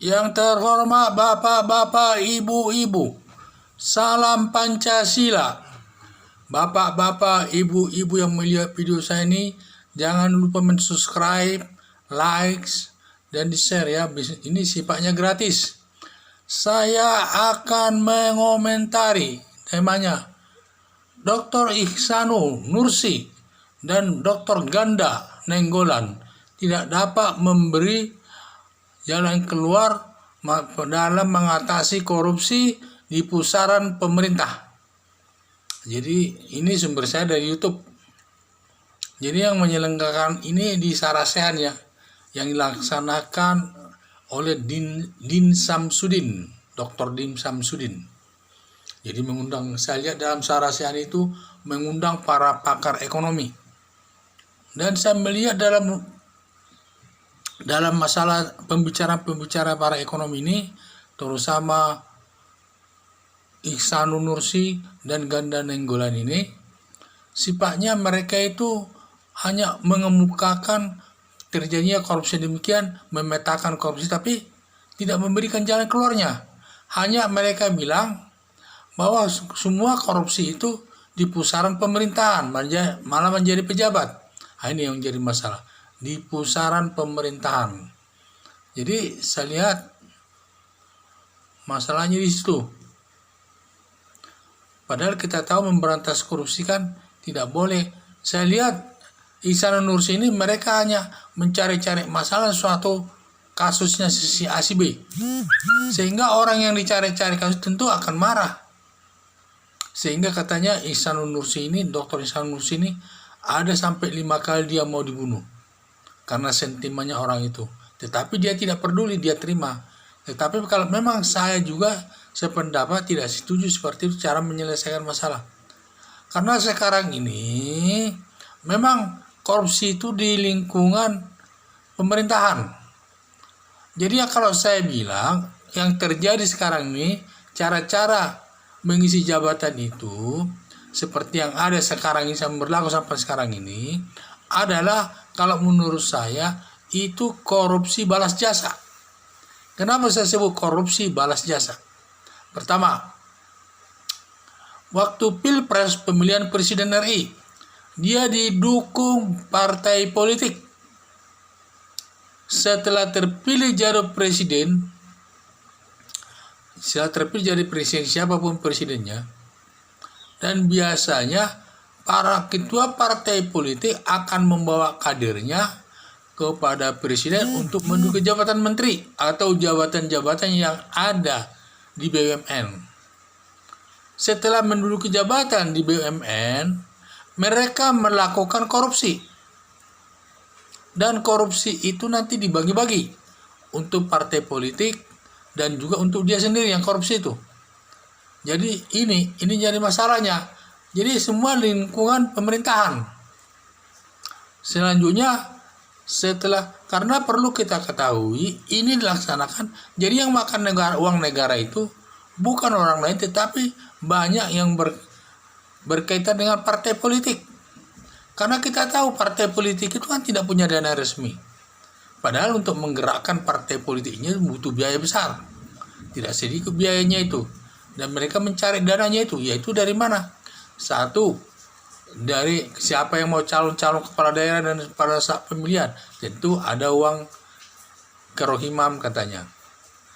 Yang terhormat bapak-bapak, ibu-ibu, salam Pancasila. Bapak-bapak, ibu-ibu yang melihat video saya ini, jangan lupa mensubscribe, likes, dan di-share ya. Ini sifatnya gratis. Saya akan mengomentari temanya Dr. Ihsanul Nursi dan Dr. Ganda Nainggolan tidak dapat memberi jalan keluar dalam mengatasi korupsi di pusaran pemerintah. Jadi ini sumber saya dari YouTube. Jadi yang menyelenggarakan ini di Sarasehan ya, yang dilaksanakan oleh Din Samsudin, Dr. Din Samsudin. Jadi mengundang, saya lihat dalam Sarasehan itu mengundang para pakar ekonomi. Dan saya melihat dalam masalah pembicara para ekonomi ini, terutama Ihsanul Nursi dan Ganda Nainggolan ini, sifatnya mereka itu hanya mengemukakan terjadinya korupsi demikian, memetakan korupsi, tapi tidak memberikan jalan keluarnya. Hanya mereka bilang bahwa semua korupsi itu di pusaran pemerintahan, malah menjadi pejabat. Ini yang jadi masalah, di pusaran pemerintahan. Jadi saya lihat masalahnya di situ. Padahal kita tahu memberantas korupsi kan tidak boleh. Saya lihat Ihsanul Nursi ini mereka hanya mencari-cari masalah suatu kasusnya si A si B. Sehingga orang yang dicari-cari kasus tentu akan marah. Sehingga katanya Ihsanul Nursi ini, Dr. Ihsanul Nursi ini ada sampai 5 kali dia mau dibunuh karena sentimennya orang itu. Tetapi dia tidak peduli, dia terima. Tetapi kalau memang saya juga sependapat tidak setuju seperti itu cara menyelesaikan masalah. Karena sekarang ini memang korupsi itu di lingkungan pemerintahan. Jadi ya kalau saya bilang yang terjadi sekarang ini, cara-cara mengisi jabatan itu seperti yang ada sekarang ini, yang berlaku sampai sekarang ini adalah kalau menurut saya itu korupsi balas jasa. Kenapa saya sebut korupsi balas jasa? Pertama, waktu Pilpres pemilihan Presiden RI, dia didukung partai politik. Setelah terpilih jadi presiden, siapapun presidennya, dan biasanya para ketua partai politik akan membawa kadernya kepada presiden untuk menduduki jabatan menteri atau jabatan-jabatan yang ada di BUMN. Setelah menduduki jabatan di BUMN, mereka melakukan korupsi. Dan korupsi itu nanti dibagi-bagi untuk partai politik dan juga untuk dia sendiri yang korupsi itu. Jadi ini jadi masalahnya. Jadi semua lingkungan pemerintahan. Selanjutnya karena perlu kita ketahui ini dilaksanakan. Jadi yang makan uang negara itu bukan orang lain tetapi banyak yang berkaitan dengan partai politik. Karena kita tahu partai politik itu kan tidak punya dana resmi. Padahal untuk menggerakkan partai politiknya butuh biaya besar. Tidak sedikit biayanya itu. Dan mereka mencari dananya itu. Yaitu dari mana? Satu, dari siapa yang mau calon-calon kepala daerah dan pada saat pemilihan. Tentu ada uang kerohimam katanya.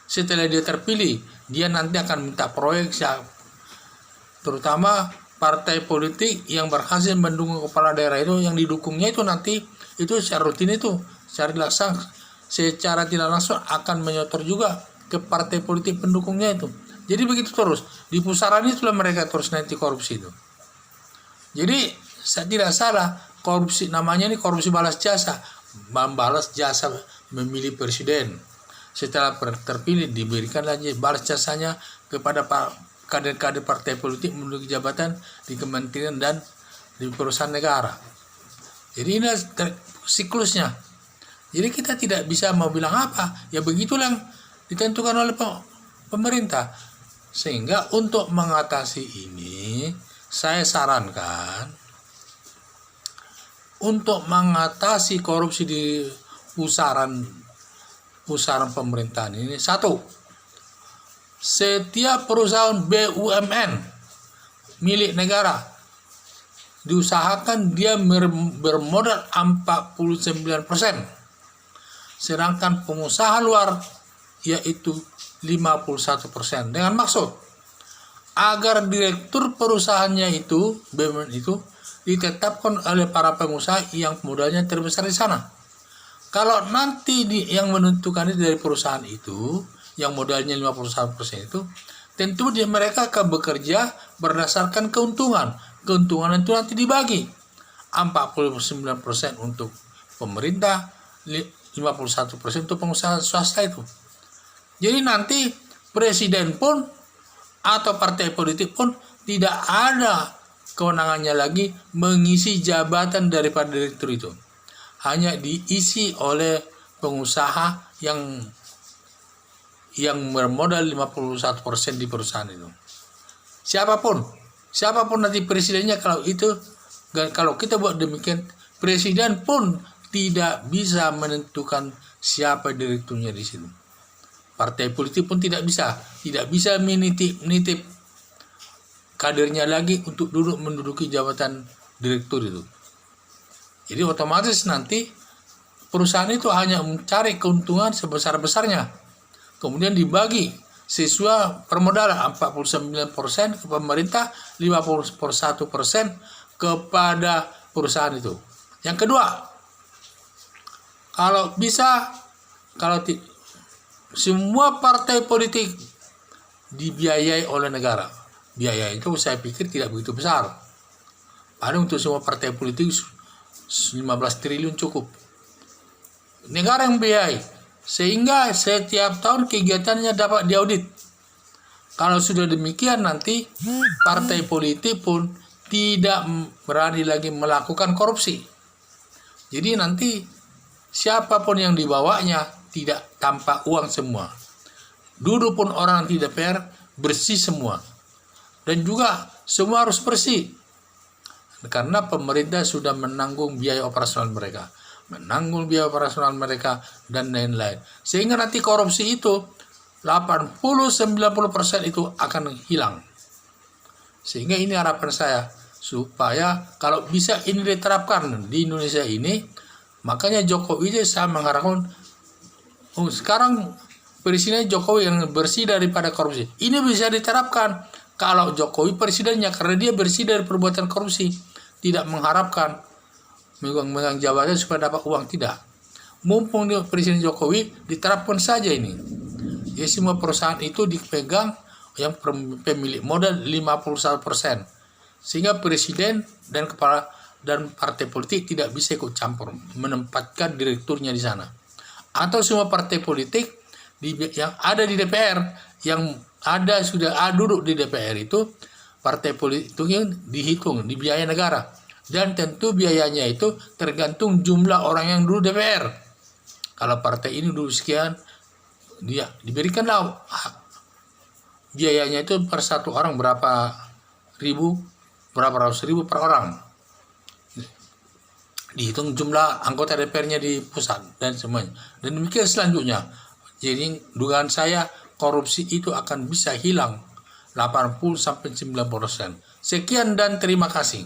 Setelah dia terpilih, dia nanti akan minta proyek terutama partai politik yang berhasil mendukung kepala daerah itu, yang didukungnya itu nanti itu secara rutin itu secara tidak langsung akan menyetor juga ke partai politik pendukungnya itu. Jadi begitu terus di pusaran itulah mereka terus nanti korupsi itu. Jadi saya tidak salah, korupsi namanya ini korupsi balas jasa, membalas jasa memilih presiden. Setelah terpilih diberikan lagi balas jasanya kepada kader-kader partai politik menduduki jabatan di kementerian dan di perusahaan negara. Jadi ini siklusnya. Jadi kita tidak bisa mau bilang apa, ya begitulah yang ditentukan oleh pemerintah. Sehingga untuk mengatasi ini, saya sarankan untuk mengatasi korupsi di pusaran pusaran pemerintahan ini. Satu, setiap perusahaan BUMN milik negara diusahakan dia bermodal 49%, sedangkan pengusaha luar yaitu 51%, dengan maksud agar direktur perusahaannya itu BUMN itu ditetapkan oleh para pengusaha yang modalnya terbesar di sana. Kalau nanti yang menentukan itu dari perusahaan itu yang modalnya 51% itu, tentu mereka akan bekerja berdasarkan keuntungan. Keuntungan itu nanti dibagi 49% untuk pemerintah, 51% untuk pengusaha swasta itu. Jadi nanti presiden pun atau partai politik pun tidak ada kewenangannya lagi mengisi jabatan daripada direktur itu. Hanya diisi oleh pengusaha yang bermodal 51% di perusahaan itu. Siapapun nanti presidennya, kalau kita buat demikian, presiden pun tidak bisa menentukan siapa direkturnya di situ. Partai politik pun tidak bisa menitip kadernya lagi untuk menduduki jabatan direktur itu. Jadi otomatis nanti perusahaan itu hanya mencari keuntungan sebesar-besarnya, kemudian dibagi sesuai permodalan 49% ke pemerintah, 51% kepada perusahaan itu. Yang kedua, semua partai politik dibiayai oleh negara. Biaya itu saya pikir tidak begitu besar. Padahal untuk semua partai politik 15 triliun cukup. Negara yang biayai, sehingga setiap tahun kegiatannya dapat diaudit. Kalau sudah demikian, nanti partai politik pun tidak berani lagi melakukan korupsi. Jadi nanti siapapun yang dibawanya tidak tanpa uang semua. Duduk pun orang di DPR bersih semua. Dan juga semua harus bersih. Karena pemerintah sudah menanggung biaya operasional mereka. Dan lain-lain. Sehingga nanti korupsi itu 80-90% itu akan hilang. Sehingga ini harapan saya, supaya kalau bisa ini diterapkan di Indonesia ini, makanya Jokowi saya mengharapkan sekarang Presiden Jokowi yang bersih daripada korupsi. Ini bisa diterapkan kalau Jokowi presidennya, karena dia bersih dari perbuatan korupsi, tidak mengharapkan megang jabatan supaya dapat uang, tidak. Mumpung Presiden Jokowi, diterapkan saja ini. Ya, semua perusahaan itu dipegang yang pemilik modal 51%. Sehingga presiden dan kepala dan partai politik tidak bisa ikut campur menempatkan direkturnya di sana. Atau semua partai politik yang ada di DPR, yang sudah duduk di DPR itu, partai politik itu yang dihitung, dibiayai negara. Dan tentu biayanya itu tergantung jumlah orang yang duduk DPR. Kalau partai ini duduk sekian, dia diberikanlah biayanya itu per satu orang berapa ratus ribu per orang. Dihitung jumlah anggota DPR-nya di pusat dan semuanya. Dan demikian selanjutnya. Jadi dugaan saya korupsi itu akan bisa hilang 80-90%. Sekian dan terima kasih.